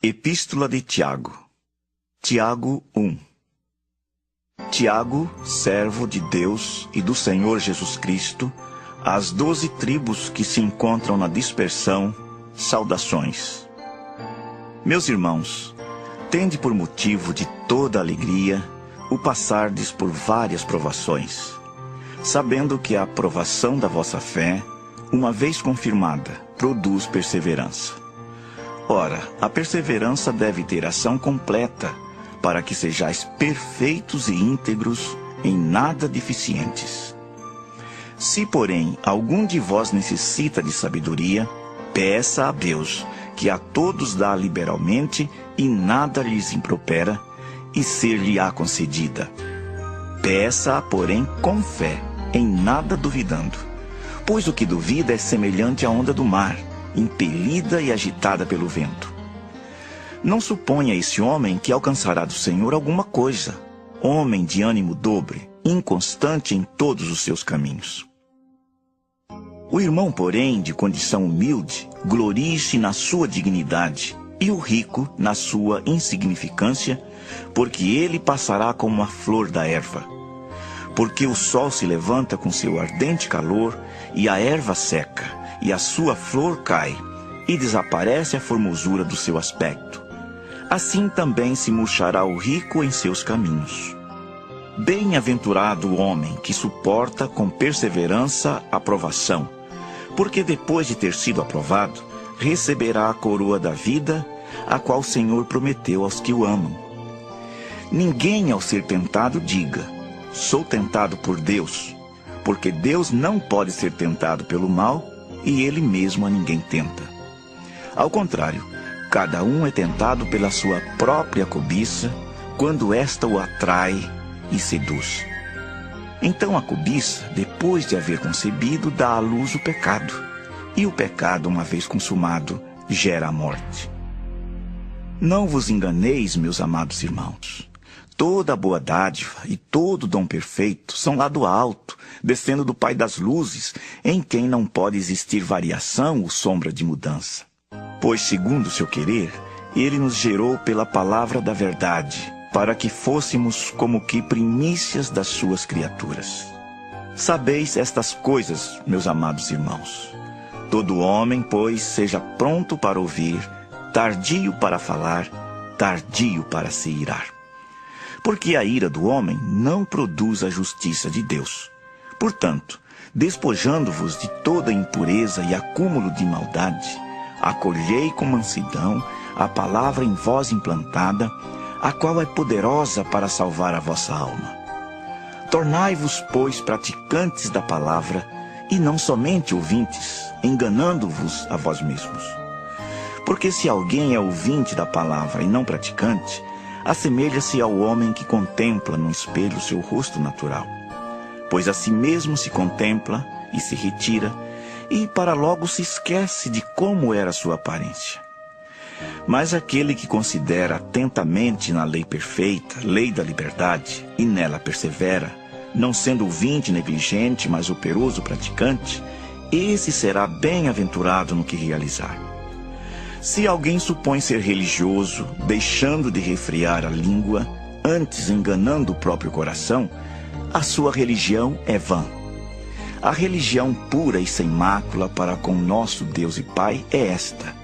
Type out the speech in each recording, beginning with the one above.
Epístola de Tiago. Tiago 1. Tiago, servo de Deus e do Senhor Jesus Cristo, às 12 tribos que se encontram na dispersão, saudações. Meus irmãos, tende por motivo de toda alegria o passardes por várias provações, sabendo que a aprovação da vossa fé, uma vez confirmada, produz perseverança. Ora, a perseverança deve ter ação completa, para que sejais perfeitos e íntegros, em nada deficientes. Se, porém, algum de vós necessita de sabedoria, peça a Deus, que a todos dá liberalmente e nada lhes impropera, e ser-lhe-á concedida. Peça-a, porém, com fé, em nada duvidando. Pois o que duvida é semelhante à onda do mar, impelida e agitada pelo vento. Não suponha esse homem que alcançará do Senhor alguma coisa, homem de ânimo dobre, inconstante em todos os seus caminhos. O irmão, porém, de condição humilde, glorie-se na sua dignidade, e o rico na sua insignificância, porque ele passará como a flor da erva. Porque o sol se levanta com seu ardente calor, e a erva seca, e a sua flor cai, e desaparece a formosura do seu aspecto. Assim também se murchará o rico em seus caminhos. Bem-aventurado o homem que suporta com perseverança a provação, porque depois de ter sido aprovado, receberá a coroa da vida, a qual o Senhor prometeu aos que o amam. Ninguém, ao ser tentado, diga: sou tentado por Deus, porque Deus não pode ser tentado pelo mal, e ele mesmo a ninguém tenta. Ao contrário, cada um é tentado pela sua própria cobiça, quando esta o atrai e seduz. Então a cobiça, depois de haver concebido, dá à luz o pecado, e o pecado, uma vez consumado, gera a morte. Não vos enganeis, meus amados irmãos. Toda boa dádiva e todo dom perfeito são lá do alto, descendo do Pai das luzes, em quem não pode existir variação ou sombra de mudança. Pois, segundo o seu querer, ele nos gerou pela palavra da verdade, para que fôssemos como que primícias das suas criaturas. Sabeis estas coisas, meus amados irmãos. Todo homem, pois, seja pronto para ouvir, tardio para falar, tardio para se irar. Porque a ira do homem não produz a justiça de Deus. Portanto, despojando-vos de toda impureza e acúmulo de maldade, acolhei com mansidão a palavra em vós implantada, a qual é poderosa para salvar a vossa alma. Tornai-vos, pois, praticantes da palavra, e não somente ouvintes, enganando-vos a vós mesmos. Porque se alguém é ouvinte da palavra e não praticante, assemelha-se ao homem que contempla no espelho seu rosto natural. Pois a si mesmo se contempla e se retira, e para logo se esquece de como era sua aparência. Mas aquele que considera atentamente na lei perfeita, lei da liberdade, e nela persevera, não sendo ouvinte negligente, mas operoso praticante, esse será bem-aventurado no que realizar. Se alguém supõe ser religioso, deixando de refrear a língua, antes enganando o próprio coração, a sua religião é vã. A religião pura e sem mácula para com nosso Deus e Pai é esta: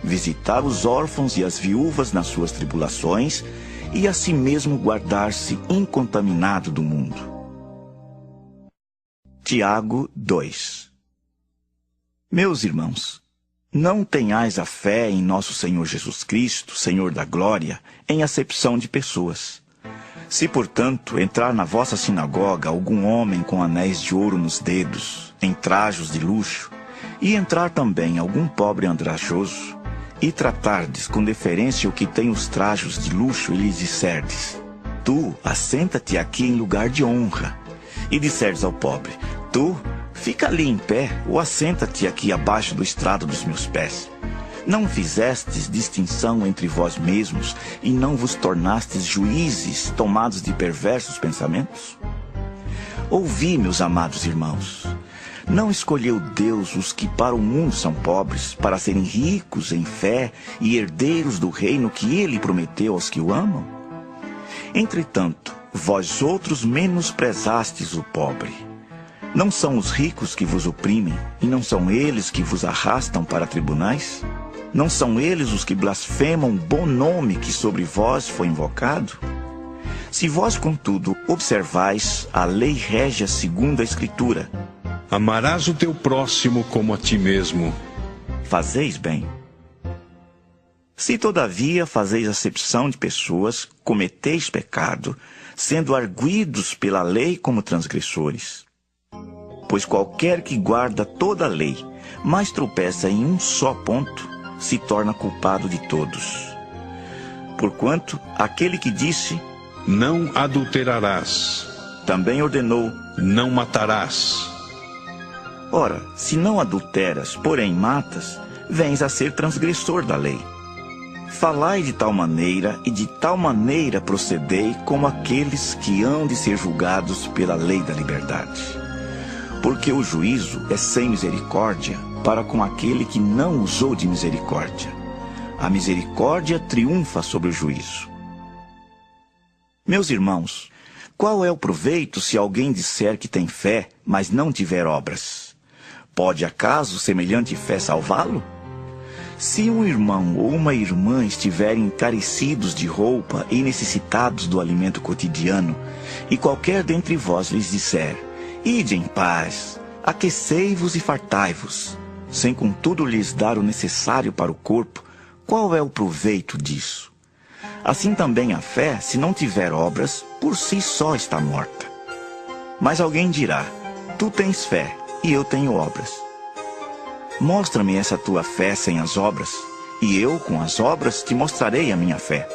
visitar os órfãos e as viúvas nas suas tribulações, e a si mesmo guardar-se incontaminado do mundo. Tiago 2. Meus irmãos, não tenhais a fé em nosso Senhor Jesus Cristo, Senhor da glória, em acepção de pessoas. Se, portanto, entrar na vossa sinagoga algum homem com anéis de ouro nos dedos, em trajos de luxo, e entrar também algum pobre andrajoso, e tratardes com deferência o que tem os trajos de luxo, e lhes disserdes: tu, assenta-te aqui em lugar de honra. E disserdes ao pobre: tu, fica ali em pé, ou assenta-te aqui abaixo do estrado dos meus pés. Não fizestes distinção entre vós mesmos, e não vos tornastes juízes tomados de perversos pensamentos? Ouvi, meus amados irmãos. Não escolheu Deus os que para o mundo são pobres, para serem ricos em fé e herdeiros do reino que ele prometeu aos que o amam? Entretanto, vós outros menosprezastes o pobre. Não são os ricos que vos oprimem, e não são eles que vos arrastam para tribunais? Não são eles os que blasfemam o bom nome que sobre vós foi invocado? Se vós, contudo, observais a lei régia segundo a Escritura, amarás o teu próximo como a ti mesmo, fazeis bem. Se, todavia, fazeis acepção de pessoas, cometeis pecado, sendo arguidos pela lei como transgressores. Pois qualquer que guarda toda a lei, mas tropeça em um só ponto, se torna culpado de todos. Porquanto, aquele que disse, não adulterarás, também ordenou, não matarás. Ora, se não adulteras, porém matas, vens a ser transgressor da lei. Falai de tal maneira e de tal maneira procedei como aqueles que hão de ser julgados pela lei da liberdade. Porque o juízo é sem misericórdia para com aquele que não usou de misericórdia. A misericórdia triunfa sobre o juízo. Meus irmãos, qual é o proveito se alguém disser que tem fé, mas não tiver obras? Pode acaso semelhante fé salvá-lo? Se um irmão ou uma irmã estiverem encarecidos de roupa e necessitados do alimento cotidiano, e qualquer dentre vós lhes disser, ide em paz, aquecei-vos e fartai-vos, sem contudo lhes dar o necessário para o corpo, qual é o proveito disso? Assim também a fé, se não tiver obras, por si só está morta. Mas alguém dirá, tu tens fé, e eu tenho obras. Mostra-me essa tua fé sem as obras, e eu, com as obras, te mostrarei a minha fé.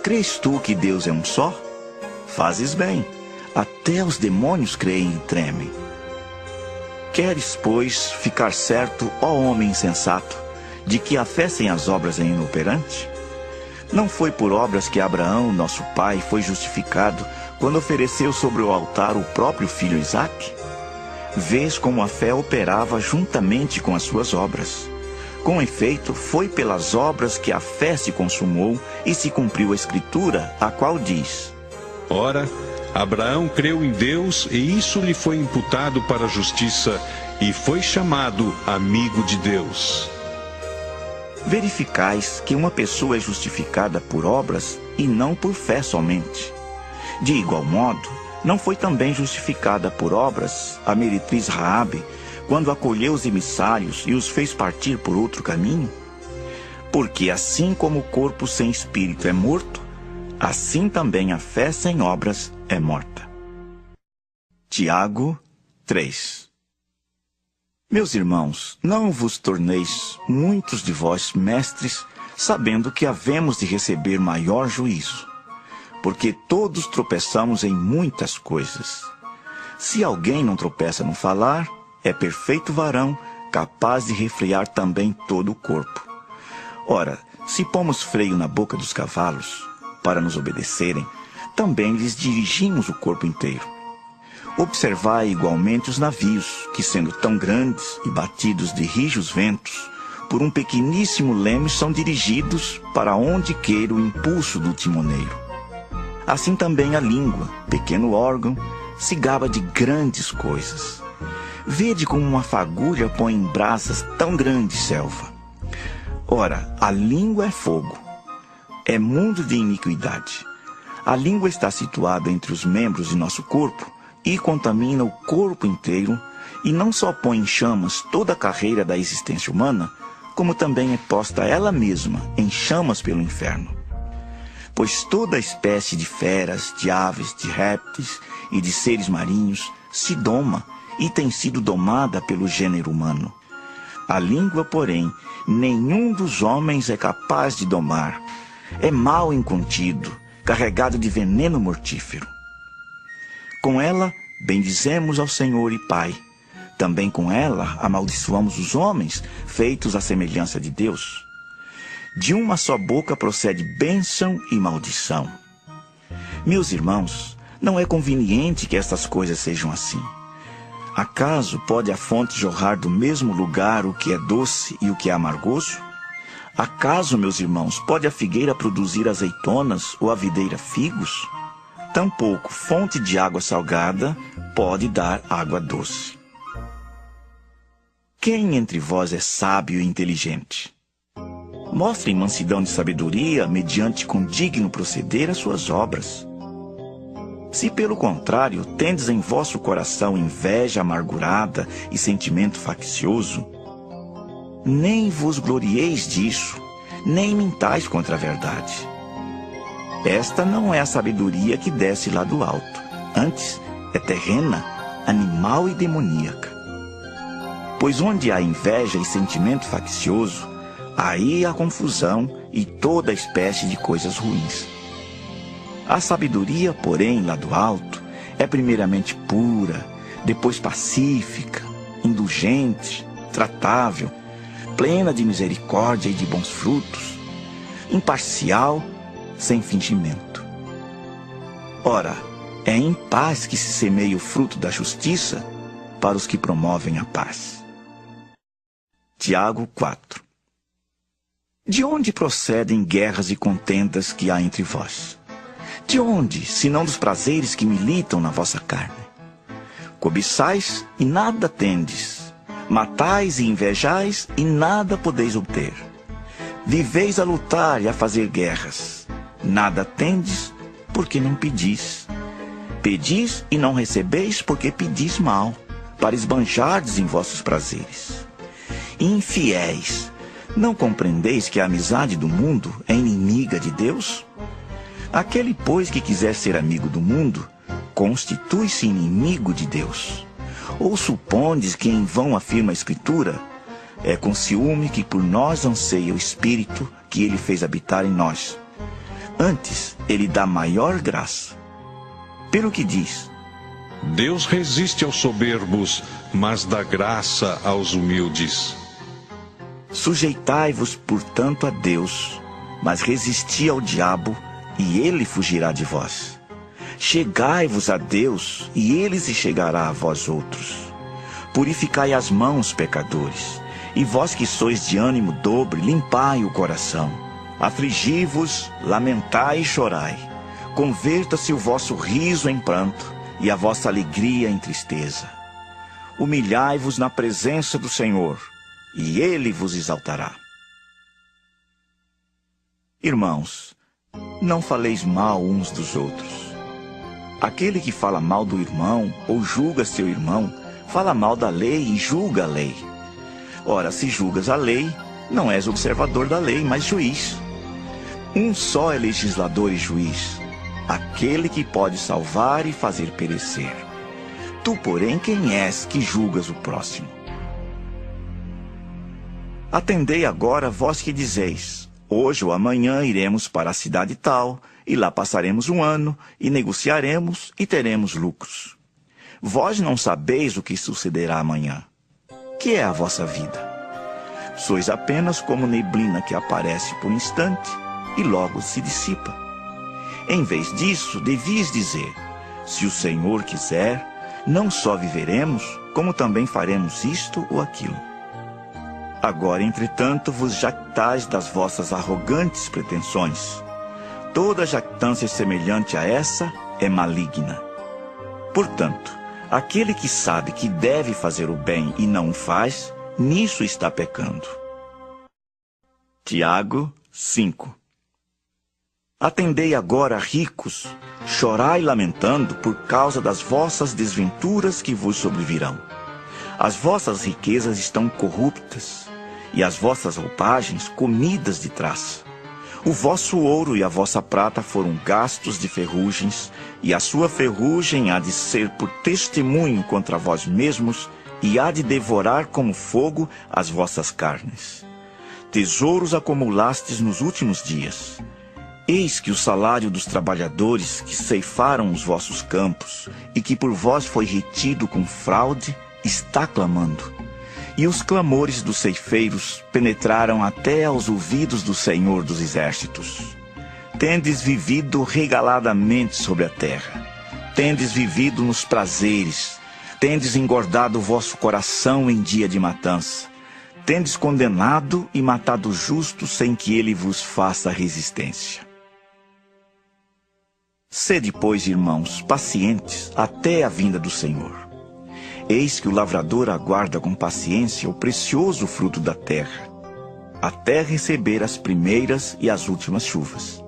Crês tu que Deus é um só? Fazes bem. Até os demônios creem e tremem. Queres, pois, ficar certo, ó homem insensato, de que a fé sem as obras é inoperante? Não foi por obras que Abraão, nosso pai, foi justificado quando ofereceu sobre o altar o próprio filho Isaque? Vês como a fé operava juntamente com as suas obras. Com efeito, foi pelas obras que a fé se consumou e se cumpriu a Escritura, a qual diz: ora, Abraão creu em Deus e isso lhe foi imputado para a justiça e foi chamado amigo de Deus. Verificais que uma pessoa é justificada por obras e não por fé somente. De igual modo, não foi também justificada por obras a meretriz Raabe, quando acolheu os emissários e os fez partir por outro caminho? Porque assim como o corpo sem espírito é morto, assim também a fé sem obras é morta. Tiago 3. Meus irmãos, não vos torneis muitos de vós mestres, sabendo que havemos de receber maior juízo. Porque todos tropeçamos em muitas coisas. Se alguém não tropeça no falar, é perfeito varão, capaz de refrear também todo o corpo. Ora, se pomos freio na boca dos cavalos, para nos obedecerem, também lhes dirigimos o corpo inteiro. Observai igualmente os navios, que sendo tão grandes e batidos de rijos ventos, por um pequeníssimo leme são dirigidos para onde queira o impulso do timoneiro. Assim também a língua, pequeno órgão, se gaba de grandes coisas. Vede como uma fagulha põe em brasas tão grande selva. Ora, a língua é fogo, é mundo de iniquidade. A língua está situada entre os membros de nosso corpo e contamina o corpo inteiro, e não só põe em chamas toda a carreira da existência humana, como também é posta ela mesma em chamas pelo inferno. Pois toda espécie de feras, de aves, de répteis e de seres marinhos se doma e tem sido domada pelo gênero humano. A língua, porém, nenhum dos homens é capaz de domar. É mal incontido, carregado de veneno mortífero. Com ela, bendizemos ao Senhor e Pai. Também com ela, amaldiçoamos os homens, feitos à semelhança de Deus. De uma só boca procede bênção e maldição. Meus irmãos, não é conveniente que estas coisas sejam assim. Acaso pode a fonte jorrar do mesmo lugar o que é doce e o que é amargoso? Acaso, meus irmãos, pode a figueira produzir azeitonas ou a videira figos? Tampouco fonte de água salgada pode dar água doce. Quem entre vós é sábio e inteligente? Mostrem mansidão de sabedoria mediante com digno proceder as suas obras. Se pelo contrário tendes em vosso coração inveja amargurada e sentimento faccioso, nem vos glorieis disso, nem mintais contra a verdade. Esta não é a sabedoria que desce lá do alto, antes é terrena, animal e demoníaca. Pois onde há inveja e sentimento faccioso, aí há confusão e toda espécie de coisas ruins. A sabedoria, porém, lá do alto, é primeiramente pura, depois pacífica, indulgente, tratável, plena de misericórdia e de bons frutos, imparcial, sem fingimento. Ora, é em paz que se semeia o fruto da justiça para os que promovem a paz. Tiago 4. De onde procedem guerras e contendas que há entre vós? De onde, senão dos prazeres que militam na vossa carne? Cobiçais e nada tendes, matais e invejais e nada podeis obter. Viveis a lutar e a fazer guerras, nada tendes, porque não pedis. Pedis e não recebeis, porque pedis mal, para esbanjardes em vossos prazeres. Infiéis, não compreendeis que a amizade do mundo é inimiga de Deus? Aquele, pois, que quiser ser amigo do mundo, constitui-se inimigo de Deus. Ou supondes que em vão afirma a Escritura, é com ciúme que por nós anseia o Espírito que ele fez habitar em nós. Antes, ele dá maior graça. Pelo que diz: Deus resiste aos soberbos, mas dá graça aos humildes. Sujeitai-vos, portanto, a Deus, mas resisti ao diabo, e ele fugirá de vós. Chegai-vos a Deus, e ele se chegará a vós outros. Purificai as mãos, pecadores, e vós que sois de ânimo dobre, limpai o coração. Afligi-vos, lamentai e chorai. Converta-se o vosso riso em pranto, e a vossa alegria em tristeza. Humilhai-vos na presença do Senhor, e ele vos exaltará. Irmãos, não faleis mal uns dos outros. Aquele que fala mal do irmão ou julga seu irmão, fala mal da lei e julga a lei. Ora, se julgas a lei, não és observador da lei, mas juiz. Um só é legislador e juiz, aquele que pode salvar e fazer perecer. Tu, porém, quem és que julgas o próximo? Atendei agora vós que dizeis: hoje ou amanhã iremos para a cidade tal, e lá passaremos um ano, e negociaremos, e teremos lucros. Vós não sabeis o que sucederá amanhã. Que é a vossa vida? Sois apenas como neblina que aparece por um instante, e logo se dissipa. Em vez disso, devias dizer: se o Senhor quiser, não só viveremos, como também faremos isto ou aquilo. Agora, entretanto, vos jactais das vossas arrogantes pretensões. Toda jactância semelhante a essa é maligna. Portanto, aquele que sabe que deve fazer o bem e não o faz, nisso está pecando. Tiago 5. Atendei agora, ricos, chorai lamentando por causa das vossas desventuras que vos sobrevirão. As vossas riquezas estão corruptas, e as vossas roupagens comidas de traça. O vosso ouro e a vossa prata foram gastos de ferrugens, e a sua ferrugem há de ser por testemunho contra vós mesmos, e há de devorar como fogo as vossas carnes. Tesouros acumulastes nos últimos dias. Eis que o salário dos trabalhadores que ceifaram os vossos campos, e que por vós foi retido com fraude, está clamando. E os clamores dos ceifeiros penetraram até aos ouvidos do Senhor dos Exércitos. Tendes vivido regaladamente sobre a terra. Tendes vivido nos prazeres. Tendes engordado o vosso coração em dia de matança. Tendes condenado e matado o justo sem que ele vos faça resistência. Sede, pois, irmãos, pacientes até a vinda do Senhor. Eis que o lavrador aguarda com paciência o precioso fruto da terra, até receber as primeiras e as últimas chuvas.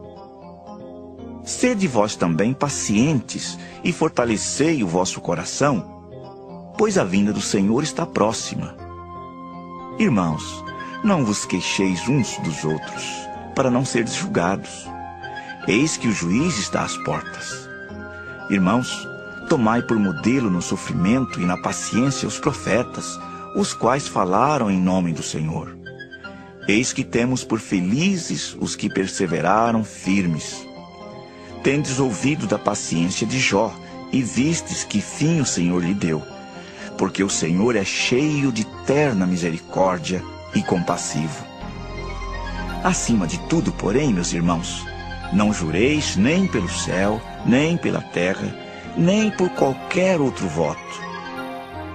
Sede vós também pacientes e fortalecei o vosso coração, pois a vinda do Senhor está próxima. Irmãos, não vos queixeis uns dos outros, para não seres julgados. Eis que o juiz está às portas. Irmãos, tomai por modelo no sofrimento e na paciência os profetas, os quais falaram em nome do Senhor. Eis que temos por felizes os que perseveraram firmes. Tendes ouvido da paciência de Jó, e vistes que fim o Senhor lhe deu. Porque o Senhor é cheio de terna misericórdia e compassivo. Acima de tudo, porém, meus irmãos, não jureis nem pelo céu, nem pela terra, nem por qualquer outro voto.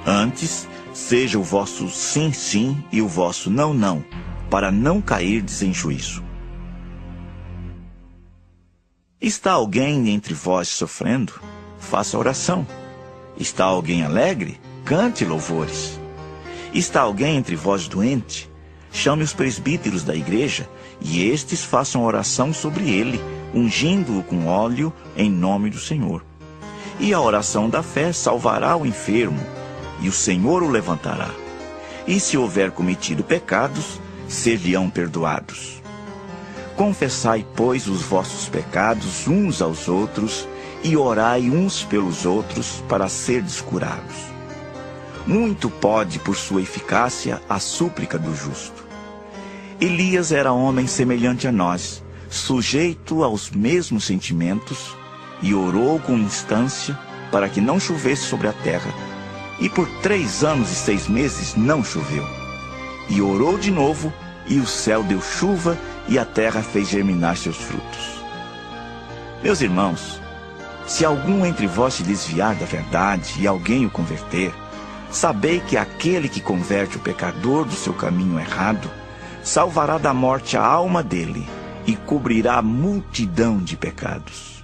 Antes, seja o vosso sim, sim e o vosso não, não, para não cairdes em juízo. Está alguém entre vós sofrendo? Faça oração. Está alguém alegre? Cante louvores. Está alguém entre vós doente? Chame os presbíteros da igreja, e estes façam oração sobre ele, ungindo-o com óleo em nome do Senhor. E a oração da fé salvará o enfermo, e o Senhor o levantará. E se houver cometido pecados, ser-lhe-ão perdoados. Confessai, pois, os vossos pecados uns aos outros, e orai uns pelos outros para serdes curados. Muito pode, por sua eficácia, a súplica do justo. Elias era homem semelhante a nós, sujeito aos mesmos sentimentos, e orou com instância para que não chovesse sobre a terra. E por 3 anos e 6 meses não choveu. E orou de novo, e o céu deu chuva, e a terra fez germinar seus frutos. Meus irmãos, se algum entre vós se desviar da verdade e alguém o converter, sabei que aquele que converte o pecador do seu caminho errado, salvará da morte a alma dele e cobrirá a multidão de pecados.